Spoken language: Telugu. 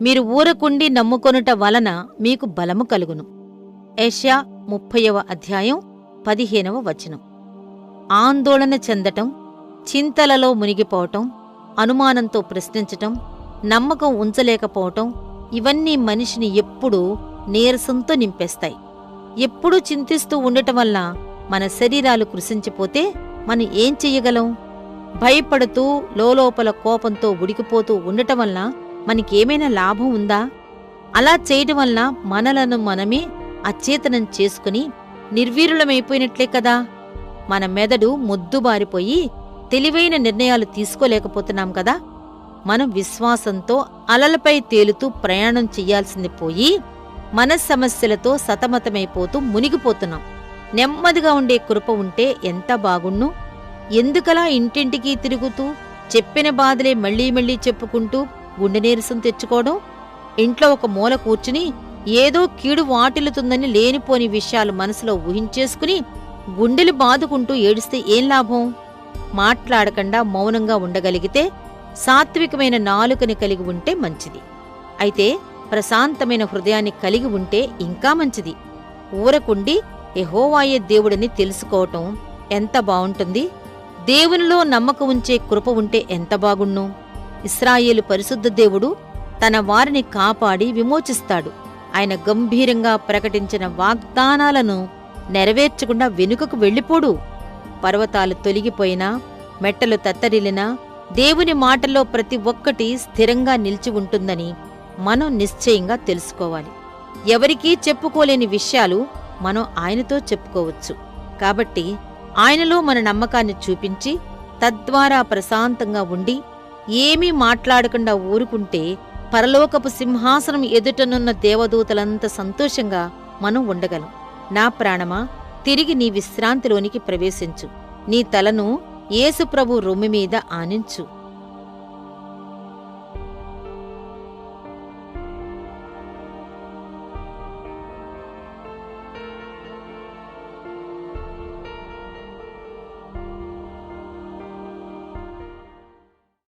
మీరు ఊరకుండి నమ్ముకొనుట వలన మీకు బలము కలుగును. యెషయా 30వ అధ్యాయం 15వ వచనం. ఆందోళన చెందటం, చింతలలో మునిగిపోవటం, అనుమానంతో ప్రశ్నించటం, నమ్మకం ఉంచలేకపోవటం ఇవన్నీ మనిషిని ఎప్పుడూ నీరసంతో నింపేస్తాయి. ఎప్పుడూ చింతిస్తూ ఉండటం వల్ల మన శరీరాలు కృశించిపోతే మనం ఏం చెయ్యగలం? భయపడుతూ లోలోపల కోపంతో ఉడికిపోతూ ఉండటం వల్ల మనకేమైనా లాభం ఉందా? అలా చేయటం వల్ల మనలను మనమే అచేతనం చేసుకుని నిర్వీర్యులమైపోయినట్లే కదా. మన మెదడు మొద్దుబారిపోయి తెలివైన నిర్ణయాలు తీసుకోలేకపోతున్నాం కదా. మనం విశ్వాసంతో అలలపై తేలుతూ ప్రయాణం చెయ్యాల్సింది పోయి మనస్సమస్యలతో సతమతమైపోతూ మునిగిపోతున్నాం. నెమ్మదిగా ఉండే కృప ఉంటే ఎంత బాగుణ్ణు. ఎందుకలా ఇంటింటికి తిరుగుతూ చెప్పిన బాధలే మళ్లీ మళ్లీ చెప్పుకుంటూ గుండె నీరసం తెచ్చుకోవడం? ఇంట్లో ఒక మూల కూర్చుని ఏదో కీడు వాటిల్లుతుందని లేనిపోని విషయాలు మనసులో ఊహించేసుకుని గుండెలు బాదుకుంటూ ఏడిస్తే ఏం లాభం? మాట్లాడకుండా మౌనంగా ఉండగలిగితే, సాత్వికమైన నాలుకని కలిగి ఉంటే మంచిది. అయితే ప్రశాంతమైన హృదయాన్ని కలిగి ఉంటే ఇంకా మంచిది. ఊరకుండి యెహోవాయే దేవుడని తెలుసుకోవటం ఎంత బావుంటుంది. దేవునిలో నమ్మకం ఉంచే కృప ఉంటే ఎంత బాగుణ్ణు. ఇశ్రాయేలు పరిశుద్ధ దేవుడు తన వారిని కాపాడి విమోచిస్తాడు. ఆయన గంభీరంగా ప్రకటించిన వాగ్దానాలను నెరవేర్చకుండా వెనుకకు వెళ్ళిపోడు. పర్వతాలు తొలగిపోయినా, మెట్టలు తత్తరిల్లినా దేవుని మాటల్లో ప్రతి ఒక్కటి స్థిరంగా నిలిచి ఉంటుందని మనం నిశ్చయంగా తెలుసుకోవాలి. ఎవరికీ చెప్పుకోలేని విషయాలు మనం ఆయనతో చెప్పుకోవచ్చు. కాబట్టి ఆయనలో మన నమ్మకాన్ని చూపించి తద్వారా ప్రశాంతంగా ఉండి ఏమీ మాట్లాడకుండా ఊరుకుంటే పరలోకపు సింహాసనం ఎదుటనున్న దేవదూతలంత సంతోషంగా మనం ఉండగలం. నా ప్రాణమా, తిరిగి నీ విశ్రాంతిలోనికి ప్రవేశించు. నీ తలను యేసుప్రభు రొమ్మిమీద ఆనించు.